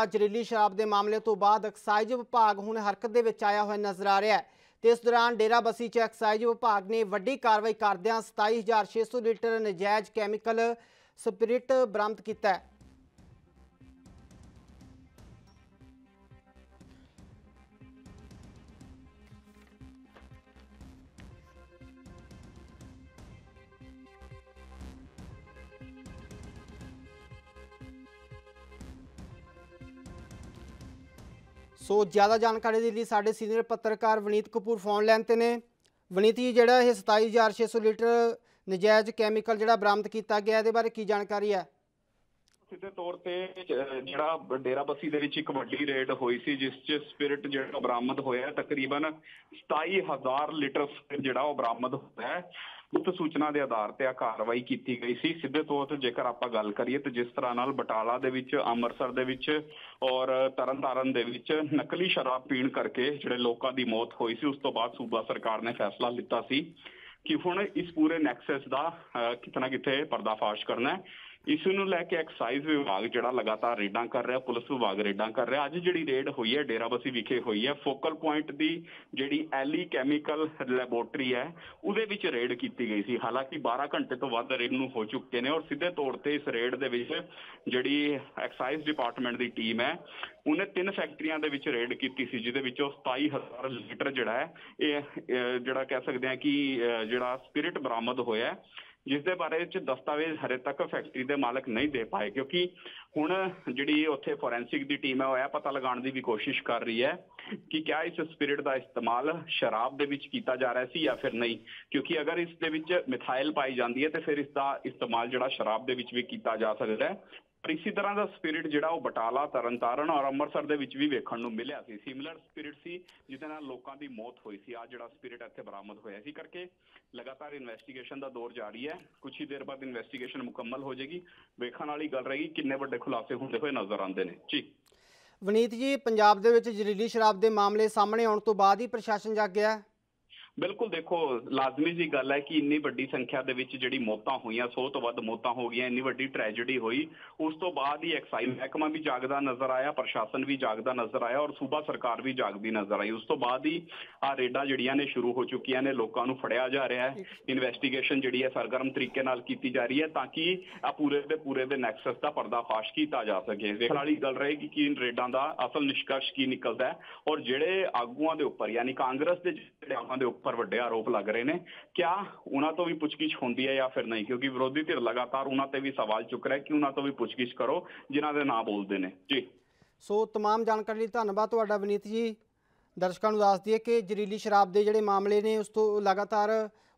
ਜ਼ਹਿਰੀਲੀ ਸ਼ਰਾਬ ਦੇ ਮਾਮਲੇ ਤੋਂ ਬਾਅਦ ਐਕਸਾਈਜ਼ ਵਿਭਾਗ ਹੁਣ ਹਰਕਤ ਦੇ ਵਿੱਚ ਆਇਆ ਹੋਇਆ ਨਜ਼ਰ ਆ ਰਿਹਾ ਹੈ ਤੇ ਇਸ ਦੌਰਾਨ ਡੇਰਾਬੱਸੀ 'ਚ ਐਕਸਾਈਜ਼ ਵਿਭਾਗ ਨੇ ਵੱਡੀ ਕਾਰਵਾਈ ਕਰਦਿਆਂ 27600 ਲੀਟਰ ਨਜਾਇਜ਼ ਕੈਮੀਕਲ ਸਪਿਰਿਟ ਬਰਾਮਦ ਕੀਤਾ ਹੈ। सो ज़्यादा जानकारी के लिए साढ़े सीनियर पत्रकार वनीत कपूर फोन लाइन ते ने। वनीत जी, जो 27600 लीटर नजायज़ कैमिकल जो बरामद किया गया, ये बारे की जानकारी है? सीधे तौर पर जो डेराबस्सी एक वड्डी रेड हुई सी जिस च स्पिरिट जो बरामद होया तकरीबन 27000 लीटर स्पिरिट जो बरामद होया है। गुप्त सूचना के आधार पर कार्रवाई की गई सी। सीधे तौर पर जेकर आप गल करिए तो जिस तरह नाल बटाला दे विच, अमृतसर दे विच और तरनतारन दे विच नकली शराब पीण करके जिहड़े लोकां दी मौत हुई सी, उस तो बाद सूबा सरकार ने फैसला लिता सी कि हुण इस पूरे नैक्सस का कितना किते पर्दाफाश करना है। इस नूं लैके एक्साइज विभाग जिहड़ा लगातार रेडां कर रहा, पुलिस विभाग रेडां कर रहा। अज जिहड़ी रेड हुई है डेराबस्सी विखे हुई है, फोकल पॉइंट की जिहड़ी एली कैमिकल लैबोरेटरी है उहदे विच रेड की गई सी। हालांकि 12 घंटे तो वध रेड नूं हो चुके हैं और सीधे तौर पर इस रेड दे विच जिहड़ी एक्साइज डिपार्टमेंट की टीम है उन्हें 3 फैक्ट्रियां दे विच रेड की सी, जिहदे विचों 27000 लीटर जिहड़ा है ये जिहड़ा कह सकते हैं कि जिहड़ा स्पिरिट बरामद होया है, जिसके बारे दस्तावेज हरे तक फैक्ट्री के मालक नहीं दे पाए क्योंकि हुण जिहड़ी उत्थे फोरेंसिक की टीम है वह पता लगाने की भी कोशिश कर रही है कि क्या इस स्पिरिट का इस्तेमाल शराब दे विच कीता जा रहा सी या फिर नहीं। क्योंकि अगर इस दे विच मिथाइल पाई जाती है तो फिर इसका इस्तेमाल जिहड़ा शराब दे विच भी कीता जा सकता है। पर इसी तरह का स्पिरिट जिहड़ा वो बटाला, तरनतारन और अमृतसर दे विच भी वेखण नूं मिलिया सी। सिमिलर स्पिरिट सी जिहदे नाल लोकां दी मौत होई सी। आ जिहड़ा स्पिरिट इत्थे बरामद होया सी करके लगातार इन्वेस्टिगेशन का दौर जारी है। कुछ ही देर बाद इन्वेस्टिगेशन मुकम्मल हो जाएगी। वेखण वाली गल रहेगी किन्ने वड्डे खुलासे हुंदे होए नज़र आउंदे ने। जी वनीत जी, पंजाब दे विच जहरीली शराब के मामले सामने आउण तो बाद ही प्रशासन जाग गया है। बिल्कुल, देखो लाजमी जी गल है कि इन्नी वड्डी संख्या दे विच जिहड़ी मौतां होईयां, 100 तो वध मौतां हो गईयां, इन्नी वड्डी ट्रैजेडी हुई, उस तो बाद ही एक्साइज महकमा भी जागदा नजर आया, प्रशासन भी जागदा नजर आया और सूबा सरकार भी जागदी नजर आई। उस तो बाद ही आ रेडां जिहड़ियां ने शुरू हो चुकियां ने, लोकां नूं फड़िया जा रहा है, इन्वेस्टिगेशन जिहड़ी है सरगर्म तरीके नाल कीती जा रही है ताकि आ पूरे दे नैक्सस का पर्दाफाश किया जा सके। वेखण वाली गल रहेगी कि इन रेडां दा असल निष्कर्ष की निकलदा है और जिहड़े आगूआं दे उपर यानी कांग्रेस दे जिहड़े आगूआं दे पर वड्डे आरोप लग रहे हैं, क्या उन्हां तो भी पुछगिछ होंदी है या फिर नहीं? क्योंकि विरोधी धिर लगातार उन्हां ते भी सवाल चुक रहा है कि उन्हां तो भी पुछगिछ करो जिन्हां दे नाम बोलते हैं। जी सो तमाम जानकारी लई धन्नवाद तुहाडा वनीत जी। दर्शकों को दस दिए कि जहरीली शराब के जिहड़े मामले ने उस तो लगातार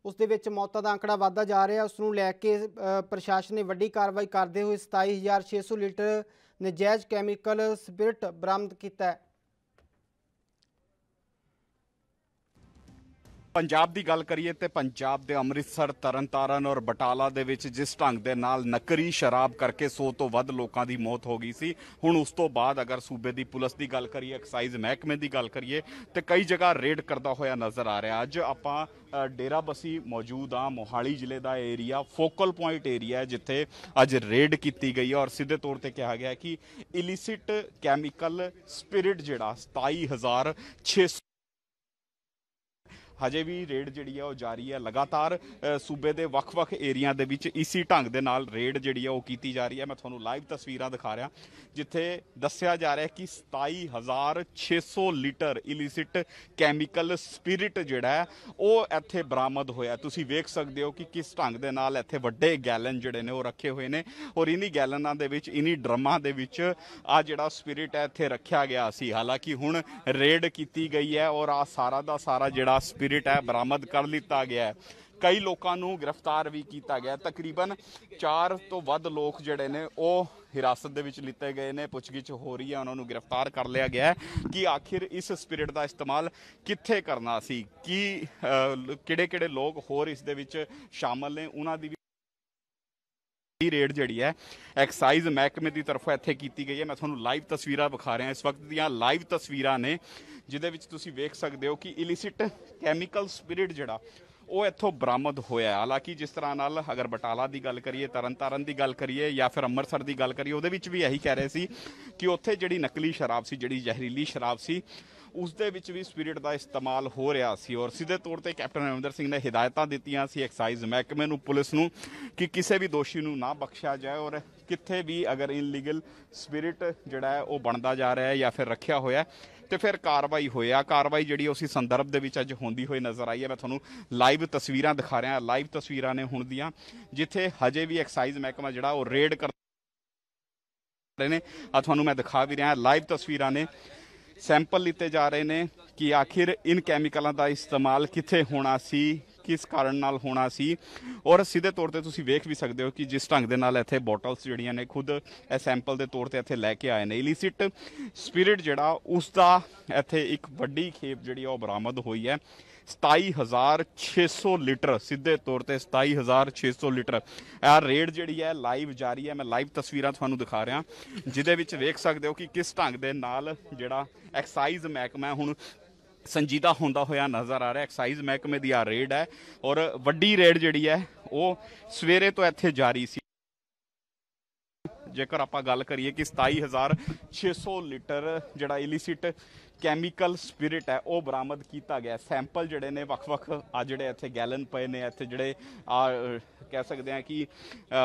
उस दे विच मौतां दा आंकड़ा वधदा जा रहा, उसनूं लैके प्रशासन ने वड्डी कार्रवाई करते हुए 27600 लीटर नजायज़ कैमिकल स्पिरिट बरामद किया है। पंजाब की गल करिए तो पंजाब के अमृतसर, तरनतारन और बटाला दे विच जिस ढंग के नाल नकली शराब करके 100 तो वध लोगों की मौत हो गई सी, हुण उस तो बाद अगर सूबे की पुलिस की गल करिए, एक्साइज महकमे की गल करिए तो कई जगह रेड करता होया नज़र आ रहा। अज आपां डेराबस्सी मौजूद हाँ, मोहाली जिले का एरिया फोकल पॉइंट एरिया है जिथे अज रेड की गई है और सीधे तौर पर कहा गया कि इलिसिट कैमिकल स्पिरिट जिहड़ा 27600 हजे भी रेड जिहड़ी है वो जारी है। लगातार सूबे के वख-वख एरिया दे विच इसी ढंग दे नाल रेड जिहड़ी है वो कीती जा रही है। मैं तुहानूं लाइव तस्वीरां दिखा रहा जिथे दस्सिया जा रहा है कि 27600 लीटर इलिसिट कैमिकल स्पिरिट जिहड़ा है वो इत्थे बरामद होया। तुसीं वेख सकदे हो कि किस ढंग दे नाल इत्थे वड्डे गैलन जिहड़े ने वो रखे हुए ने और इन्हीं गैलनां दे विच, इन्हीं ड्रमां दे विच आ जिहड़ा स्पिरिट है इत्थे रखिया गया सी। हालांकि हुण रेड कीती गई है और आ सारा दा सारा जिहड़ा स्पिरिट है बरामद कर लिता गया है। कई लोगों को गिरफ्तार भी किया गया। तकरीबन 4 तो वध लोग जिहड़े ने वो हिरासत दे विच लिते गए ने, पुछगिछ हो रही है, उन्होंने गिरफ्तार कर लिया गया है कि आखिर इस स्पिरिट का इस्तेमाल कित्थे करना सी, कि किहड़े-किहड़े लोग होर इस दे विच शामिल ने, उन्हां दी रेड जिहड़ी है एक्साइज महकमे की तरफों इत्थे की गई है। मैं तुहानूं लाइव तस्वीरां विखा रहा इस वक्त दीयां लाइव तस्वीरां ने जिहदे विच तुसीं वेख सकदे हो कि इलिसिट कैमिकल स्पिरिट जिहड़ा ਉਹ ਇੱਥੋਂ ਬਰਾਮਦ ਹੋਇਆ। ਹਾਲਾਂਕਿ ਜਿਸ ਤਰ੍ਹਾਂ ਨਾਲ ਅਗਰ ਬਟਾਲਾ ਦੀ ਗੱਲ ਕਰੀਏ, ਤਰਨਤਾਰਨ ਦੀ ਗੱਲ ਕਰੀਏ ਜਾਂ ਫਿਰ ਅੰਮ੍ਰਿਤਸਰ ਦੀ ਗੱਲ ਕਰੀਏ, ਉਹਦੇ ਵਿੱਚ ਵੀ ਇਹੀ ਕਹਿ ਰਹੇ ਸੀ ਕਿ ਉੱਥੇ ਜਿਹੜੀ ਨਕਲੀ ਸ਼ਰਾਬ ਸੀ, ਜਿਹੜੀ ਜ਼ਹਿਰੀਲੀ ਸ਼ਰਾਬ ਸੀ, ਉਸ ਦੇ ਵਿੱਚ ਵੀ ਸਪਿਰਿਟ ਦਾ ਇਸਤੇਮਾਲ ਹੋ ਰਿਹਾ ਸੀ। ਔਰ ਸਿੱਧੇ ਤੌਰ ਤੇ ਕੈਪਟਨ ਅਮਰਿੰਦਰ ਸਿੰਘ ਨੇ ਹਿਦਾਇਤਾਂ ਦਿੱਤੀਆਂ ਸੀ ਐਕਸਾਈਜ਼ ਮਹਿਕਮੇ ਨੂੰ, ਪੁਲਿਸ ਨੂੰ, ਕਿ ਕਿਸੇ ਵੀ ਦੋਸ਼ੀ ਨੂੰ ਨਾ ਬਖਸ਼ਿਆ ਜਾਏ ਔਰ ਕਿੱਥੇ ਵੀ ਅਗਰ ਇਨਲੀਗਲ ਸਪਿਰਿਟ ਜਿਹੜਾ ਹੈ ਉਹ ਬਣਦਾ ਜਾ ਰਿਹਾ ਹੈ ਜਾਂ ਫਿਰ ਰੱਖਿਆ ਹੋਇਆ ਤੇ ਫਿਰ ਕਾਰਵਾਈ ਹੋਇਆ। ਕਾਰਵਾਈ ਜਿਹੜੀ ਉਸੇ ਸੰਦਰਭ ਦੇ ਵਿੱਚ ਅੱਜ ਹੁੰਦੀ ਹੋਈ ਨਜ਼ਰ ਆਈ ਹੈ। ਮੈਂ ਤੁਹਾਨੂੰ ਲਾਈਵ ਤਸਵੀਰਾਂ ਦਿਖਾ ਰਿਹਾ। ਲਾਈਵ ਤਸਵੀਰਾਂ ਨੇ ਹੁਣ ਦੀਆਂ, ਜਿੱਥੇ ਹਜੇ ਵੀ ਐਕਸਾਈਜ਼ ਮਹਿਕਮਾ ਜਿਹੜਾ ਉਹ ਰੇਡ ਕਰ ਰਹੇ ਨੇ। ਤੁਹਾਨੂੰ ਮੈਂ ਦਿਖਾ ਵੀ ਰਿਹਾ, ਲਾਈਵ ਤਸਵੀਰਾਂ ਨੇ। ਸੈਂਪਲ ਲਿੱਤੇ ਜਾ ਰਹੇ ਨੇ ਕਿ ਆਖਿਰ ਇਨ ਕੈਮੀਕਲਾਂ ਦਾ ਇਸਤੇਮਾਲ ਕਿੱਥੇ ਹੋਣਾ ਸੀ, ਕਿਸ ਕਾਰਨ ਨਾਲ ਹੋਣਾ ਸੀ। ਔਰ ਸਿੱਧੇ ਤੌਰ ਤੇ ਤੁਸੀਂ ਵੇਖ ਵੀ ਸਕਦੇ ਹੋ ਕਿ ਜਿਸ ਢੰਗ ਦੇ ਨਾਲ ਇੱਥੇ ਬੋਟਲਸ ਜਿਹੜੀਆਂ ਨੇ ਖੁਦ ਇਹ ਸੈਂਪਲ ਦੇ ਤੌਰ ਤੇ ਇੱਥੇ ਲੈ ਕੇ ਆਏ ਨੇ। ਇਲੀਸਿਟ ਸਪਿਰਿਟ ਜਿਹੜਾ ਉਸ ਦਾ ਇੱਥੇ ਇੱਕ ਵੱਡੀ ਖੇਪ ਜਿਹੜੀ ਉਹ ਬਰਾਮਦ ਹੋਈ ਹੈ। 27,600 ਲੀਟਰ, ਸਿੱਧੇ ਤੌਰ ਤੇ 27,600 ਲੀਟਰ। ਇਹ ਰੇਡ ਜਿਹੜੀ ਹੈ ਲਾਈਵ ਜਾਰੀ ਹੈ। ਮੈਂ ਲਾਈਵ ਤਸਵੀਰਾਂ ਤੁਹਾਨੂੰ ਦਿਖਾ ਰਿਹਾ, ਜਿਹਦੇ ਵਿੱਚ ਵੇਖ ਸਕਦੇ ਹੋ ਕਿ ਕਿਸ ਢੰਗ ਦੇ ਨਾਲ ਜਿਹੜਾ ਐਕਸਾਈਜ਼ ਮਹਿਕਮਾ ਹੁਣ ਸੰਜੀਦਾ ਹੁੰਦਾ ਹੋਇਆ ਨਜ਼ਰ ਆ ਰਿਹਾ। ਐਕਸਾਈਜ਼ ਮਹਿਕਮੇ ਦੀ ਆ ਰੇਡ ਹੈ ਔਰ ਵੱਡੀ ਰੇਡ ਜਿਹੜੀ ਹੈ ਉਹ ਸਵੇਰੇ ਤੋਂ ਇੱਥੇ ਜਾਰੀ ਸੀ। ਜੇਕਰ ਆਪਾਂ ਗੱਲ ਕਰੀਏ ਕਿ 27,600 ਲੀਟਰ ਜਿਹੜਾ ਇਲੀਸਿਟ ਕੈਮੀਕਲ ਸਪਿਰਿਟ ਹੈ ਉਹ ਬਰਾਮਦ ਕੀਤਾ ਗਿਆ। ਸੈਂਪਲ ਜਿਹੜੇ ਨੇ ਵੱਖ-ਵੱਖ ਆ ਜਿਹੜੇ ਇੱਥੇ ਗੈਲਨ ਪਏ ਨੇ, ਇੱਥੇ ਜਿਹੜੇ ਕਹਿ ਸਕਦੇ ਹਾਂ ਕਿ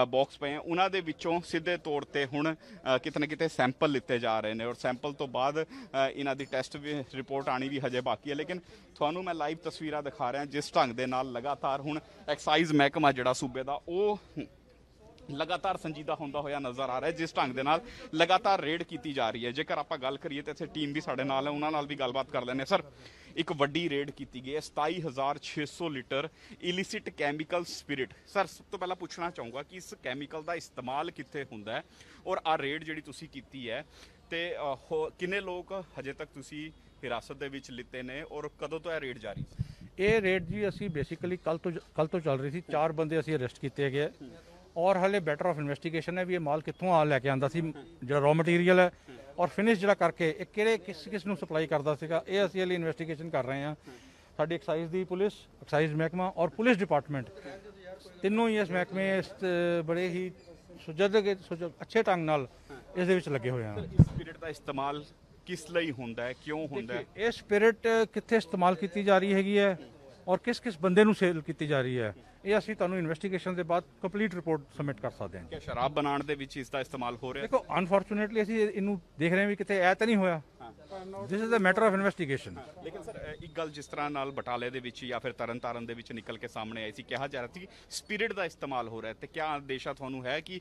ਬਾਕਸ ਪਏ ਆ, ਉਹਨਾਂ ਦੇ ਵਿੱਚੋਂ ਸਿੱਧੇ ਤੌਰ ਤੇ ਹੁਣ ਕਿਤੇ ਨਾ ਕਿਤੇ ਸੈਂਪਲ ਲਿੱਤੇ ਜਾ ਰਹੇ ਨੇ ਔਰ ਸੈਂਪਲ ਤੋਂ ਬਾਅਦ ਇਹਨਾਂ ਦੀ ਟੈਸਟ ਵੀ ਰਿਪੋਰਟ ਆਣੀ ਵੀ ਹਜੇ ਬਾਕੀ ਹੈ। ਲੇਕਿਨ ਤੁਹਾਨੂੰ ਮੈਂ ਲਾਈਵ ਤਸਵੀਰਾਂ ਦਿਖਾ ਰਿਹਾ ਜਿਸ ਢੰਗ ਦੇ ਨਾਲ ਲਗਾਤਾਰ ਹੁਣ ਐਕਸਾਈਜ਼ ਮਹਿਕਮਾ ਜਿਹੜਾ ਸੂਬੇ ਦਾ ਉਹ ਲਗਾਤਾਰ ਸੰਜੀਦਾ ਹੁੰਦਾ ਹੋਇਆ ਨਜ਼ਰ ਆ ਰਿਹਾ ਹੈ, ਜਿਸ ਢੰਗ ਦੇ ਨਾਲ ਲਗਾਤਾਰ ਰੇਡ ਕੀਤੀ ਜਾ ਰਹੀ ਹੈ। ਜੇਕਰ ਆਪਾਂ ਗੱਲ ਕਰੀਏ ਤਾਂ ਇੱਥੇ ਟੀਮ ਵੀ ਸਾਡੇ ਨਾਲ ਹੈ, ਉਹਨਾਂ ਨਾਲ ਵੀ ਗੱਲਬਾਤ ਕਰ ਲੈਂਦੇ ਸਰ। ਇੱਕ ਵੱਡੀ ਰੇਡ ਕੀਤੀ ਗਈ ਹੈ, 27,600 ਲੀਟਰ ਇਲੀਸਿਟ ਕੈਮੀਕਲ ਸਪਿਰਿਟ। ਸਰ ਸਭ ਤੋਂ ਪਹਿਲਾਂ ਪੁੱਛਣਾ ਚਾਹੂੰਗਾ ਕਿ ਇਸ ਕੈਮੀਕਲ ਦਾ ਇਸਤੇਮਾਲ ਕਿੱਥੇ ਹੁੰਦਾ ਹੈ ਔਰ ਆ ਰੇਡ ਜਿਹੜੀ ਤੁਸੀਂ ਕੀਤੀ ਹੈ ਤੇ ਕਿੰਨੇ ਲੋਕ ਹਜੇ ਤੱਕ ਤੁਸੀਂ ਹਿਰਾਸਤ ਦੇ ਵਿੱਚ ਲਿੱਤੇ ਨੇ ਔਰ ਕਦੋਂ ਤੋਂ ਇਹ ਰੇਡ ਜਾਰੀ? ਇਹ ਰੇਡ ਜੀ ਅਸੀਂ ਬੇਸਿਕਲੀ ਕੱਲ ਤੋਂ ਚੱਲ ਰਹੀ ਸੀ। 4 ਬੰਦੇ ਅਸੀਂ ਅਰੈਸਟ ਕੀਤੇ ਹੈਗੇ ਔਰ ਹਲੇ ਬੈਟਰ ਆਫ ਇਨਵੈਸਟੀਗੇਸ਼ਨ ਹੈ ਵੀ ਇਹ ਮਾਲ ਕਿੱਥੋਂ ਆ ਲੈ ਕੇ ਆਂਦਾ ਸੀ, ਜਿਹੜਾ ਰॉ ਮਟੀਰੀਅਲ ਹੈ ਔਰ ਫਿਨਿਸ਼ ਜਿਹੜਾ ਕਰਕੇ ਇਹ ਕਿਹੜੇ ਕਿਸ ਨੂੰ ਸਪਲਾਈ ਕਰਦਾ ਸੀਗਾ, ਇਹ ਅਸੀਂ ਹਲੇ ਇਨਵੈਸਟੀਗੇਸ਼ਨ ਕਰ ਰਹੇ ਹਾਂ। ਸਾਡੀ ਐਕਸਾਈਜ਼ ਦੀ ਪੁਲਿਸ, ਐਕਸਾਈਜ਼ ਮਹਿਕਮਾ ਔਰ ਪੁਲਿਸ ਡਿਪਾਰਟਮੈਂਟ, ਤਿੰਨੋਂ ਹੀ ਇਸ ਮਹਿਕਮੇ ਬੜੇ ਹੀ ਅੱਛੇ ਢੰਗ ਨਾਲ ਇਸ ਦੇ ਵਿੱਚ ਲੱਗੇ ਹੋਏ ਹਨ। ਇਸ ਸਪਿਰਿਟ ਦਾ ਇਸਤੇਮਾਲ ਕਿਸ ਲਈ ਹੁੰਦਾ ਹੈ, ਕਿਉਂ ਹੁੰਦਾ ਹੈ? ਇਹ ਸਪਿਰਿਟ ਕਿੱਥੇ ਇਸਤੇਮਾਲ ਕੀਤੀ ਜਾ ਰਹੀ ਹੈਗੀ ਹੈ ਔਰ ਕਿਸ ਬੰਦੇ ਨੂੰ ਸੇਲ ਕੀਤੀ ਜਾ ਰਹੀ ਹੈ, ਇਹ ਅਸੀਂ ਤੁਹਾਨੂੰ ਇਨਵੈਸਟੀਗੇਸ਼ਨ ਦੇ ਬਾਅਦ ਕੰਪਲੀਟ ਰਿਪੋਰਟ ਸਬਮਿਟ ਕਰ ਸਕਦੇ ਹਾਂ। ਕਿ ਸ਼ਰਾਬ ਬਣਾਉਣ ਦੇ ਵਿੱਚ ਇਸ ਦਾ ਇਸਤੇਮਾਲ ਹੋ ਰਿਹਾ? ਦੇਖੋ ਅਨਫੋਰਚੂਨੇਟਲੀ ਅਸੀਂ ਇਹਨੂੰ ਦੇਖ ਰਹੇ ਹਾਂ ਵੀ ਕਿਤੇ ਇਹ ਤਾਂ ਨਹੀਂ ਹੋਇਆ। This is a matter of investigation. ਲੇਕਿਨ ਸਰ ਇੱਕ ਗੱਲ ਜਿਸ ਤਰ੍ਹਾਂ ਨਾਲ ਬਟਾਲੇ ਦੇ ਵਿੱਚ ਜਾਂ ਫਿਰ ਤਰਨਤਾਰਨ ਦੇ ਵਿੱਚ ਨਿਕਲ ਕੇ ਸਾਹਮਣੇ ਆਈ ਸੀ, ਕਿਹਾ ਜਾ ਰਿਹਾ ਸੀ ਸਪਿਰਿਟ ਦਾ ਇਸਤੇਮਾਲ ਹੋ ਰਿਹਾ, ਤੇ ਕਿਆ ਅੰਦੇਸ਼ਾ ਤੁਹਾਨੂੰ ਹੈ ਕਿ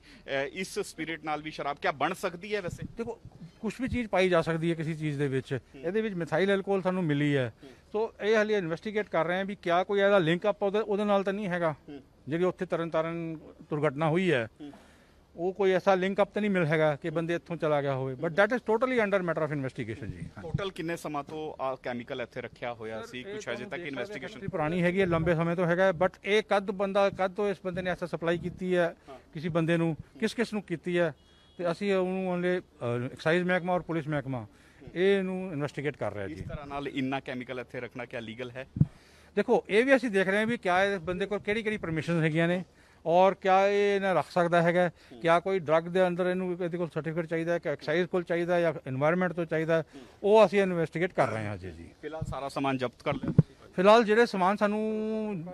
ਇਸ ਸਪਿਰਿਟ ਨਾਲ ਵੀ ਸ਼ਰਾਬ ਕਿਆ ਬਣ ਸਕਦੀ ਹੈ? ਵੈਸੇ ਦੇਖੋ ਕੁਝ ਵੀ ਚੀਜ਼ ਪਾਈ ਜਾ ਸਕਦੀ ਹੈ ਕਿਸੇ ਚੀਜ਼ ਦੇ ਵਿੱਚ, ਇਹਦੇ ਵਿੱਚ ਮਿਥਾਈਲ ਐਲਕੋਹਲ ਸਾਨੂੰ ਮਿਲੀ ਹੈ, ਸੋ ਇਹ ਹਾਲੇ ਇਨਵੈਸਟੀਗੇਟ ਕਰ ਰਹੇ ਹਾਂ ਵੀ ਕਿਆ ਕੋਈ ਇਹਦਾ ਲਿੰਕ ਅਪ ਉਹਦੇ ਨਾਲ ਤਾਂ ਨਹੀਂ ਹੈਗਾ। ਜਿਹੜੀ ਉੱਥੇ ਤਰਨਤਾਰਨ ਦੁਰਘਟਨਾ ਹੋਈ ਹੈ ਉਹ ਕੋਈ ਐਸਾ ਲਿੰਕ ਅਪ ਤਾਂ ਨਹੀਂ ਮਿਲ ਹੈਗਾ ਕਿ ਬੰਦੇ ਇੱਥੋਂ ਚਲਾ ਗਿਆ ਹੋਵੇ, but that is totally under matter of investigation ਜੀ। ਟੋਟਲ ਕਿੰਨੇ ਸਮਾਂ ਤੋਂ ਆ ਕੈਮੀਕਲ ਇੱਥੇ ਰੱਖਿਆ ਹੋਇਆ ਸੀ? ਕੁਝ ਅਜੇ ਤੱਕ ਇਨਵੈਸਟੀਗੇਸ਼ਨ ਪੁਰਾਣੀ ਹੈਗੀ ਹੈ, ਲੰਬੇ ਸਮੇਂ ਤੋਂ ਹੈਗਾ, ਬਟ ਇਹ ਕਦ ਤੋਂ ਇਸ ਬੰਦੇ ਨੇ ਐਸਾ ਸਪਲਾਈ ਕੀਤੀ ਹੈ ਕਿਸੇ ਬੰਦੇ ਨੂੰ, ਕਿਸ ਨੂੰ ਕੀਤੀ ਹੈ, ਤੇ ਅਸੀਂ ਉਹਨੂੰ ਹਲੇ ਐਕਸਾਈਜ਼ ਮਹਿਕਮਾ ਔਰ ਪੁਲਿਸ ਮਹਿਕਮਾ ਇਹਨੂੰ ਇਨਵੈਸਟੀਗੇਟ ਕਰ ਰਿਹਾ ਜੀ। ਇਸ ਤਰ੍ਹਾਂ ਨਾਲ ਇੰਨਾ ਕੈਮੀਕਲ ਇੱਥੇ ਰੱਖਣਾ ਕਿਆ ਲੀਗਲ ਹੈ? ਦੇਖੋ ਇਹ ਵੀ ਅਸੀਂ ਦੇਖ ਰਹੇ ਹਾਂ ਵੀ ਕਿਆ ਇਸ ਬੰਦੇ ਕੋਲ ਕਿਹੜੀ ਪਰਮਿਸ਼ਨ ਹੈਗੀਆਂ ਨੇ ਔਰ ਕਿਆ ਇਹ ਇਹਨਾਂ ਰੱਖ ਸਕਦਾ ਹੈਗਾ, ਕਿਆ ਕੋਈ ਡਰੱਗ ਦੇ ਅੰਦਰ ਇਹਦੇ ਕੋਲ ਸਰਟੀਫਿਕੇਟ ਚਾਹੀਦਾ ਹੈ ਕਿ ਐਕਸਾਈਜ਼ ਕੋਲ ਚਾਹੀਦਾ ਜਾਂ ਇਨਵਾਇਰਨਮੈਂਟ ਤੋਂ ਚਾਹੀਦਾ, ਉਹ ਅਸੀਂ ਇਨਵੈਸਟੀਗੇਟ ਕਰ ਰਹੇ ਹਾਂ ਜੀ। ਫਿਲਹਾਲ ਸਾਰਾ ਸਮਾਨ ਜ਼ਬਤ ਕਰ ਲਿਆ? ਫਿਲਹਾਲ ਜਿਹੜੇ ਸਮਾਨ ਸਾਨੂੰ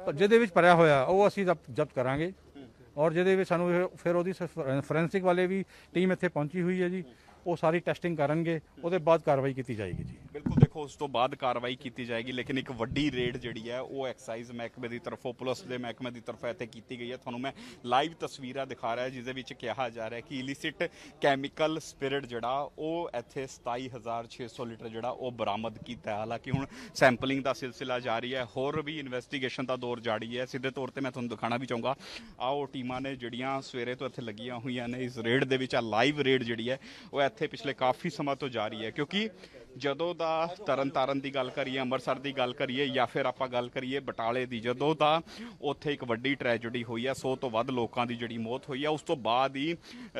ਜਿਹਦੇ ਵਿੱਚ ਭਰਿਆ ਹੋਇਆ ਉਹ ਅਸੀਂ ਜ਼ਬਤ ਕਰਾਂਗੇ ਔਰ ਜਿਹਦੇ ਵਿੱਚ ਸਾਨੂੰ ਫਿਰ ਉਹਦੀ ਫੋਰੈਂਸਿਕ ਵਾਲੇ ਵੀ ਟੀਮ ਇੱਥੇ ਪਹੁੰਚੀ ਹੋਈ ਹੈ ਜੀ, ਉਹ ਸਾਰੀ ਟੈਸਟਿੰਗ ਕਰਨਗੇ, ਉਹਦੇ ਬਾਅਦ ਕਾਰਵਾਈ ਕੀਤੀ ਜਾਏਗੀ ਜੀ। ਬਿਲਕੁਲ, ਦੇਖੋ ਉਸ ਤੋਂ ਬਾਅਦ ਕਾਰਵਾਈ ਕੀਤੀ ਜਾਏਗੀ, ਲੇਕਿਨ ਇੱਕ ਵੱਡੀ ਰੇਡ ਜਿਹੜੀ ਹੈ ਉਹ ਐਕਸਾਈਜ਼ ਮਹਿਕਮੇ ਦੀ ਤਰਫੋਂ, ਪੁਲਿਸ ਦੇ ਮਹਿਕਮੇ ਦੀ ਤਰਫੋਂ ਇੱਥੇ ਕੀਤੀ ਗਈ ਹੈ। ਤੁਹਾਨੂੰ ਮੈਂ ਲਾਈਵ ਤਸਵੀਰਾਂ ਦਿਖਾ ਰਿਹਾ ਜਿਸ ਦੇ ਵਿੱਚ ਕਿਹਾ ਜਾ ਰਿਹਾ ਕਿ ਇਲੀਸਿਟ ਕੈਮੀਕਲ ਸਪਿਰਿਟ ਜਿਹੜਾ ਉਹ ਇੱਥੇ 27,600 ਲੀਟਰ ਜਿਹੜਾ ਉਹ ਬਰਾਮਦ ਕੀਤਾ ਹੈ। ਹਾਲਾਂਕਿ ਹੁਣ ਸੈਂਪਲਿੰਗ ਦਾ ਸਿਲਸਿਲਾ ਜਾਰੀ ਹੈ, ਹੋਰ ਵੀ ਇਨਵੈਸਟੀਗੇਸ਼ਨ ਦਾ ਦੌਰ ਜਾਰੀ ਹੈ। ਸਿੱਧੇ ਤੌਰ ਤੇ ਮੈਂ ਤੁਹਾਨੂੰ ਦਿਖਾਣਾ ਵੀ ਚਾਹੂੰਗਾ, ਆਹ ਉਹ ਟੀਮਾਂ ਨੇ ਜਿਹੜੀਆਂ ਸਵੇਰੇ ਤੋਂ ਇੱਥੇ ਲੱਗੀਆਂ ਹੋਈਆਂ ਨੇ ਇਸ ਰੇਡ ਦੇ ਵਿੱਚ। ਆ ਲਾਈਵ ਰੇਡ ਜਿਹੜੀ ਹੈ ਉਹ ਇੱਥੇ ਪਿਛਲੇ ਕਾਫੀ ਸਮਾਂ ਤੋਂ ਜਾਰੀ ਹੈ, ਕਿਉਂਕਿ ਜਦੋਂ ਦਾ ਤਰਨਤਾਰਨ ਦੀ ਗੱਲ ਕਰੀਏ, ਅੰਮ੍ਰਿਤਸਰ ਦੀ ਗੱਲ ਕਰੀਏ, ਜਾਂ ਫਿਰ ਆਪਾਂ ਗੱਲ ਕਰੀਏ ਬਟਾਲੇ ਦੀ, ਜਦੋਂ ਦਾ ਉੱਥੇ ਇੱਕ ਵੱਡੀ ਟ੍ਰੈਜਡੀ ਹੋਈ ਹੈ, 100 ਤੋਂ ਵੱਧ ਲੋਕਾਂ ਦੀ ਜਿਹੜੀ ਮੌਤ ਹੋਈ ਹੈ, ਉਸ ਤੋਂ ਬਾਅਦ ਹੀ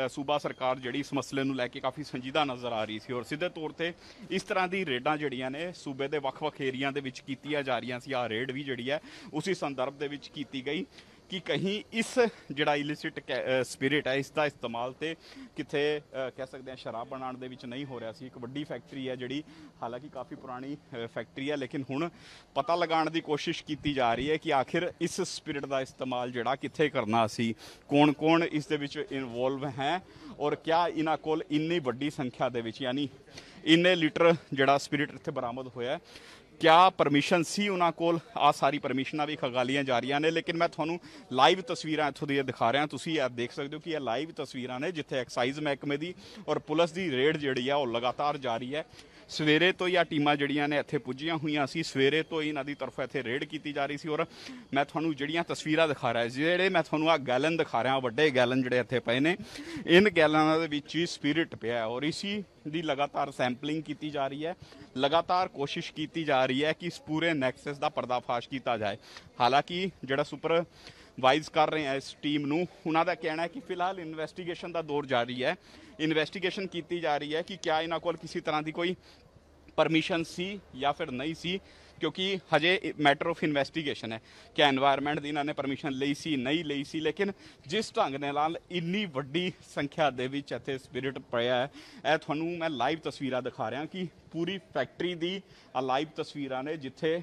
ਸੂਬਾ ਸਰਕਾਰ ਜਿਹੜੀ ਇਸ ਮਸਲੇ ਨੂੰ ਲੈ ਕੇ ਕਾਫੀ ਸੰਜੀਦਾ ਨਜ਼ਰ ਆ ਰਹੀ ਸੀ। ਔਰ ਸਿੱਧੇ ਤੌਰ ਤੇ ਇਸ ਤਰ੍ਹਾਂ ਦੀ ਰੇਡਾਂ ਜਿਹੜੀਆਂ ਨੇ ਸੂਬੇ ਦੇ ਵੱਖ-ਵੱਖ ਏਰੀਆ ਦੇ ਵਿੱਚ ਕੀਤੀਆਂ ਜਾ ਰਹੀਆਂ ਸੀ। ਆਹ ਰੇਡ ਵੀ ਜਿਹੜੀ ਹੈ ਉਸੇ ਸੰਦਰਭ ਦੇ ਵਿੱਚ ਕੀਤੀ ਗਈ ਕਿ ਕਹੀਂ ਇਸ ਜਿਹੜਾ ਇਲਿਸਿਟ ਸਪਿਰਿਟ ਹੈ ਇਸ ਦਾ ਇਸਤੇਮਾਲ ਤੇ ਕਿਤੇ ਕਹਿ ਸਕਦੇ ਹਾਂ ਸ਼ਰਾਬ ਬਣਾਉਣ ਦੇ ਵਿੱਚ ਨਹੀਂ ਹੋ ਰਿਹਾ ਸੀ। ਇੱਕ ਵੱਡੀ ਫੈਕਟਰੀ ਹੈ ਜਿਹੜੀ ਹਾਲਾਂਕਿ ਕਾਫੀ ਪੁਰਾਣੀ ਫੈਕਟਰੀ ਹੈ, ਲੇਕਿਨ ਹੁਣ ਪਤਾ ਲਗਾਉਣ ਦੀ ਕੋਸ਼ਿਸ਼ ਕੀਤੀ ਜਾ ਰਹੀ ਹੈ ਕਿ ਆਖਿਰ ਇਸ ਸਪਿਰਿਟ ਦਾ ਇਸਤੇਮਾਲ ਜਿਹੜਾ ਕਿੱਥੇ ਕਰਨਾ ਸੀ, ਕੌਣ-ਕੌਣ ਇਸ ਦੇ ਵਿੱਚ ਇਨਵੋਲਵ ਹੈ ਔਰ ਕਿਆ ਇਹਨਾਂ ਕੋਲ ਇੰਨੀ ਵੱਡੀ ਸੰਖਿਆ ਦੇ ਵਿੱਚ ਯਾਨੀ ਇੰਨੇ ਲੀਟਰ ਜਿਹੜਾ ਸਪਿਰਿਟ ਇੱਥੇ ਬਰਾਮਦ ਹੋਇਆ, ਕਿਆ ਪਰਮਿਸ਼ਨ ਸੀ ਉਹਨਾਂ ਕੋਲ। ਆ ਸਾਰੀ ਪਰਮਿਸ਼ਨਾਂ ਵੀ ਖਗਾਲੀਆਂ ਜਾ ਰਹੀਆਂ ਨੇ, ਲੇਕਿਨ ਮੈਂ ਤੁਹਾਨੂੰ ਲਾਈਵ ਤਸਵੀਰਾਂ ਇੱਥੋਂ ਦੀਆਂ ਦਿਖਾ ਰਿਹਾ। ਤੁਸੀਂ ਇਹ ਦੇਖ ਸਕਦੇ ਹੋ ਕਿ ਇਹ ਲਾਈਵ ਤਸਵੀਰਾਂ ਨੇ ਜਿੱਥੇ ਐਕਸਾਈਜ਼ ਮਹਿਕਮੇ ਦੀ ਔਰ ਪੁਲਿਸ ਦੀ ਰੇਡ ਜਿਹੜੀ ਆ ਉਹ ਲਗਾਤਾਰ ਜਾਰੀ ਹੈ। ਸਵੇਰੇ ਤੋਂ ਹੀ ਆ ਟੀਮਾਂ ਜਿਹੜੀਆਂ ਨੇ ਇੱਥੇ ਪੁੱਜੀਆਂ ਹੋਈਆਂ ਸੀ, ਸਵੇਰੇ ਤੋਂ ਹੀ ਇਹਨਾਂ ਦੀ ਤਰਫੋਂ ਇੱਥੇ ਰੇਡ ਕੀਤੀ ਜਾ ਰਹੀ ਸੀ। ਔਰ ਮੈਂ ਤੁਹਾਨੂੰ ਜਿਹੜੀਆਂ ਤਸਵੀਰਾਂ ਦਿਖਾ ਰਿਹਾ, ਜਿਹੜੇ ਮੈਂ ਤੁਹਾਨੂੰ ਆ ਗੈਲਨ ਦਿਖਾ ਰਿਹਾ, ਵੱਡੇ ਗੈਲਨ ਜਿਹੜੇ ਇੱਥੇ ਪਏ ਨੇ, ਇਨ ਗੈਲਨਾਂ ਦੇ ਵਿੱਚ ਹੀ ਸਪਿਰਿਟ ਪਿਆ ਔਰ ਇਸੀ ਦੀ ਲਗਾਤਾਰ ਸੈਂਪਲਿੰਗ ਕੀਤੀ ਜਾ ਰਹੀ ਹੈ। ਲਗਾਤਾਰ ਕੋਸ਼ਿਸ਼ ਕੀਤੀ ਜਾ ਰਹੀ ਹੈ ਕਿ ਇਸ ਪੂਰੇ ਨੈਕਸਸ ਦਾ ਪਰਦਾਫਾਸ਼ ਕੀਤਾ ਜਾਏ। ਹਾਲਾਂਕਿ ਜਿਹੜਾ ਸੁਪਰਵਾਈਜ਼ ਕਰ ਰਹੇ ਆ ਇਸ ਟੀਮ ਨੂੰ, ਉਹਨਾਂ ਦਾ ਕਹਿਣਾ ਹੈ ਕਿ ਫਿਲਹਾਲ ਇਨਵੈਸਟੀਗੇਸ਼ਨ ਦਾ ਦੌਰ ਜਾਰੀ ਹੈ। ਇਨਵੈਸਟੀਗੇਸ਼ਨ ਕੀਤੀ ਜਾ ਰਹੀ ਹੈ ਕਿ ਕਿਆ ਇਹਨਾਂ ਕੋਲ ਕਿਸੇ ਤਰ੍ਹਾਂ ਦੀ ਕੋਈ ਪਰਮਿਸ਼ਨ ਸੀ ਜਾਂ ਫਿਰ ਨਹੀਂ ਸੀ, ਕਿਉਂਕਿ ਹਜੇ ਮੈਟਰ ਆਫ ਇਨਵੈਸਟੀਗੇਸ਼ਨ ਹੈ ਕਿ ਐਨਵਾਇਰਨਮੈਂਟ ਦੀ ਇਹਨਾਂ ਨੇ ਪਰਮਿਸ਼ਨ ਲਈ ਸੀ ਨਹੀਂ ਲਈ ਸੀ। ਲੇਕਿਨ ਜਿਸ ਢੰਗ ਦੇ ਨਾਲ ਇੰਨੀ ਵੱਡੀ ਸੰਖਿਆ ਦੇ ਵਿੱਚ ਇੱਥੇ ਸਪਿਰਿਟ ਪਿਆ ਹੈ, ਇਹ ਤੁਹਾਨੂੰ ਮੈਂ ਲਾਈਵ ਤਸਵੀਰਾਂ ਦਿਖਾ ਰਿਹਾ ਕਿ ਪੂਰੀ ਫੈਕਟਰੀ ਦੀ ਆ ਲਾਈਵ ਤਸਵੀਰਾਂ ਨੇ ਜਿੱਥੇ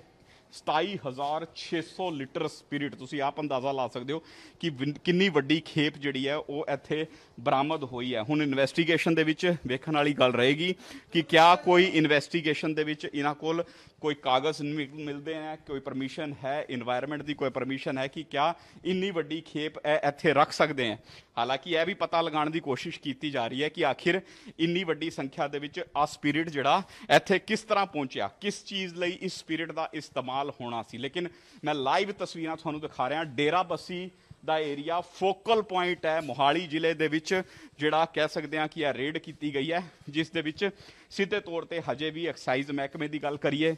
27,600 ਲੀਟਰ ਸਪਿਰਿਟ, ਤੁਸੀਂ ਆਪ ਅੰਦਾਜ਼ਾ ਲਾ ਸਕਦੇ ਹੋ ਕਿ ਕਿੰਨੀ ਵੱਡੀ ਖੇਪ ਜਿਹੜੀ ਹੈ ਉਹ ਇੱਥੇ ਬਰਾਮਦ ਹੋਈ ਹੈ। ਹੁਣ ਇਨਵੈਸਟੀਗੇਸ਼ਨ ਦੇ ਵਿੱਚ ਵੇਖਣ ਵਾਲੀ ਗੱਲ ਰਹੇਗੀ ਕਿ ਕਿਆ ਕੋਈ ਇਨਵੈਸਟੀਗੇਸ਼ਨ ਦੇ ਵਿੱਚ ਇਹਨਾਂ ਕੋਲ ਕੋਈ ਕਾਗਜ਼ ਮਿਲਦੇ ਹੈ, ਕੋਈ ਪਰਮਿਸ਼ਨ ਹੈ, ਇਨਵਾਇਰਨਮੈਂਟ ਦੀ ਕੋਈ ਪਰਮਿਸ਼ਨ ਹੈ ਕਿ ਕਿਆ ਇੰਨੀ ਵੱਡੀ ਖੇਪ ਇੱਥੇ ਰੱਖ ਸਕਦੇ ਹੈ। ਹਾਲਾਂਕਿ ਇਹ ਵੀ ਪਤਾ ਲਗਾਉਣ ਦੀ ਕੋਸ਼ਿਸ਼ ਕੀਤੀ ਜਾ ਰਹੀ ਹੈ ਕਿ ਆਖਿਰ ਇੰਨੀ ਵੱਡੀ ਸੰਖਿਆ ਦੇ ਵਿੱਚ ਆ ਸਪਿਰਿਟ ਜਿਹੜਾ ਇੱਥੇ ਕਿਸ ਤਰ੍ਹਾਂ ਪਹੁੰਚਿਆ, ਕਿਸ ਚੀਜ਼ ਲਈ ਇਸ ਸਪਿਰਿਟ ਦਾ ਇਸਤੇਮਾਲ ਹੋਣਾ ਸੀ। ਲੇਕਿਨ ਮੈਂ ਲਾਈਵ ਤਸਵੀਰਾਂ ਤੁਹਾਨੂੰ ਦਿਖਾ ਰਿਹਾ, ਡੇਰਾ ਬੱਸੀ ਦਾ ਏਰੀਆ ਫੋਕਲ ਪੁਆਇੰਟ ਹੈ ਮੋਹਾਲੀ ਜ਼ਿਲ੍ਹੇ ਦੇ ਵਿੱਚ, ਜਿਹੜਾ ਕਹਿ ਸਕਦੇ ਹਾਂ ਕਿ ਇਹ ਰੇਡ ਕੀਤੀ ਗਈ ਹੈ, ਜਿਸ ਦੇ ਵਿੱਚ ਸਿੱਧੇ ਤੌਰ ਤੇ ਹਜੇ ਵੀ ਐਕਸਾਈਜ਼ ਮਹਿਕਮੇ ਦੀ ਗੱਲ ਕਰੀਏ,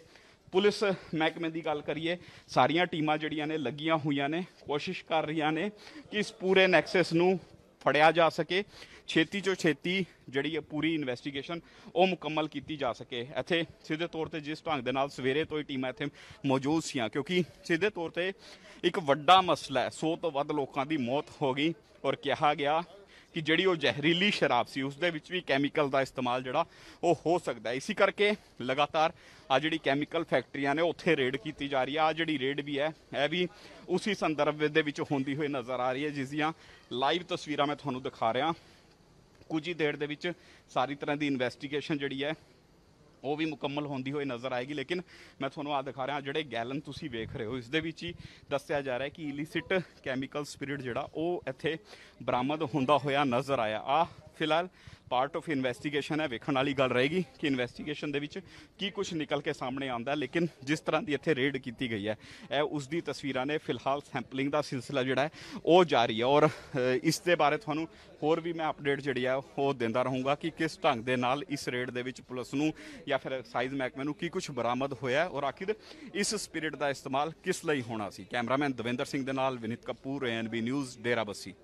ਪੁਲਿਸ ਮਹਿਕਮੇ ਦੀ ਗੱਲ ਕਰੀਏ, ਸਾਰੀਆਂ ਟੀਮਾਂ ਜਿਹੜੀਆਂ ਨੇ ਲੱਗੀਆਂ ਹੋਈਆਂ ਨੇ, ਕੋਸ਼ਿਸ਼ ਕਰ ਰਹੀਆਂ ਨੇ ਕਿ ਇਸ ਪੂਰੇ ਨੈਕਸਸ ਨੂੰ ਫੜਿਆ ਜਾ ਸਕੇ, ਛੇਤੀ ਤੋਂ ਛੇਤੀ ਜਿਹੜੀ ਹੈ ਪੂਰੀ ਇਨਵੈਸਟੀਗੇਸ਼ਨ ਉਹ ਮੁਕੰਮਲ ਕੀਤੀ ਜਾ ਸਕੇ। ਇੱਥੇ ਸਿੱਧੇ ਤੌਰ ਤੇ ਜਿਸ ਢੰਗ ਦੇ ਨਾਲ ਸਵੇਰੇ ਤੋਂ ਹੀ ਟੀਮਾਂ ਇੱਥੇ ਮੌਜੂਦ ਸੀਆਂ, ਕਿਉਂਕਿ ਸਿੱਧੇ ਤੌਰ ਤੇ ਇੱਕ ਵੱਡਾ ਮਸਲਾ ਹੈ, 100 ਤੋਂ ਵੱਧ ਲੋਕਾਂ ਦੀ ਮੌਤ ਹੋ ਗਈ ਔਰ ਕਿਹਾ ਗਿਆ ਕਿ ਜਿਹੜੀ ਉਹ ਜ਼ਹਿਰੀਲੀ ਸ਼ਰਾਬ ਸੀ ਉਸ ਦੇ ਵਿੱਚ ਵੀ ਕੈਮੀਕਲ ਦਾ ਇਸਤੇਮਾਲ ਜਿਹੜਾ ਉਹ ਹੋ ਸਕਦਾ ਹੈ। ਇਸੇ ਕਰਕੇ ਲਗਾਤਾਰ ਆ ਜਿਹੜੀ ਕੈਮੀਕਲ ਫੈਕਟਰੀਆਂ ਨੇ ਉੱਥੇ ਰੇਡ ਕੀਤੀ ਜਾ ਰਹੀ ਹੈ। ਆ ਜਿਹੜੀ ਰੇਡ ਵੀ ਹੈ ਇਹ ਵੀ ਉਸੇ ਸੰਦਰਭ ਦੇ ਵਿੱਚ ਹੁੰਦੀ ਹੋਈ ਨਜ਼ਰ ਆ ਰਹੀ ਹੈ, ਜਿਸ ਦੀਆਂ ਲਾਈਵ ਤਸਵੀਰਾਂ ਮੈਂ ਤੁਹਾਨੂੰ ਦਿਖਾ ਰਿਹਾ। ਕੁਝ ਹੀ ਦੇਰ ਦੇ ਵਿੱਚ ਸਾਰੀ ਤਰ੍ਹਾਂ ਦੀ ਇਨਵੈਸਟੀਗੇਸ਼ਨ ਜਿਹੜੀ ਹੈ ਉਹ ਵੀ ਮੁਕੰਮਲ ਹੁੰਦੀ ਹੋਈ ਨਜ਼ਰ ਆਏਗੀ। ਲੇਕਿਨ ਮੈਂ ਤੁਹਾਨੂੰ ਆ ਦਿਖਾ ਰਿਹਾ, ਜਿਹੜੇ ਗੈਲਨ ਤੁਸੀਂ ਵੇਖ ਰਹੇ ਹੋ ਇਸ ਦੇ ਵਿੱਚ ਹੀ ਦੱਸਿਆ ਜਾ ਰਿਹਾ ਕਿ ਇਲਿਸਿਟ ਕੈਮੀਕਲ ਸਪਿਰਿਟ ਜਿਹੜਾ ਉਹ ਇੱਥੇ ਬਰਾਮਦ ਹੁੰਦਾ ਹੋਇਆ ਨਜ਼ਰ ਆਇਆ। ਆ ਫਿਲਹਾਲ ਪਾਰਟ ਆਫ ਇਨਵੈਸਟੀਗੇਸ਼ਨ ਹੈ, ਵੇਖਣ ਵਾਲੀ ਗੱਲ ਰਹੇਗੀ ਕਿ ਇਨਵੈਸਟੀਗੇਸ਼ਨ ਦੇ ਵਿੱਚ ਕੀ ਕੁਝ ਨਿਕਲ ਕੇ ਸਾਹਮਣੇ ਆਉਂਦਾ। ਲੇਕਿਨ ਜਿਸ ਤਰ੍ਹਾਂ ਦੀ ਇੱਥੇ ਰੇਡ ਕੀਤੀ ਗਈ ਹੈ ਇਹ ਉਸ ਦੀ ਤਸਵੀਰਾਂ ਨੇ। ਫਿਲਹਾਲ ਸੈਂਪਲਿੰਗ ਦਾ ਸਿਲਸਿਲਾ ਜਿਹੜਾ ਹੈ ਉਹ ਜਾਰੀ ਹੈ ਔਰ ਇਸ ਦੇ ਬਾਰੇ ਤੁਹਾਨੂੰ ਹੋਰ ਵੀ ਮੈਂ ਅਪਡੇਟ ਜਿਹੜੀ ਹੈ ਉਹ ਦਿੰਦਾ ਰਹੂੰਗਾ ਕਿ ਕਿਸ ਢੰਗ ਦੇ ਨਾਲ ਇਸ ਰੇਡ ਦੇ ਵਿੱਚ ਪੁਲਿਸ ਨੂੰ ਜਾਂ ਫਿਰ ਐਕਸਾਈਜ਼ ਮਹਿਕਮੇ ਨੂੰ ਕੀ ਕੁਝ ਬਰਾਮਦ ਹੋਇਆ ਔਰ ਆਖਿਰ ਇਸ ਸਪਿਰਿਟ ਦਾ ਇਸਤੇਮਾਲ ਕਿਸ ਲਈ ਹੋਣਾ ਸੀ। ਕੈਮਰਾਮੈਨ ਦਵਿੰਦਰ ਸਿੰਘ ਦੇ ਨਾਲ ਵਿਨੀਤ ਕਪੂਰ, ANB ਨਿਊਜ਼, ਡੇਰਾ ਬੱਸੀ।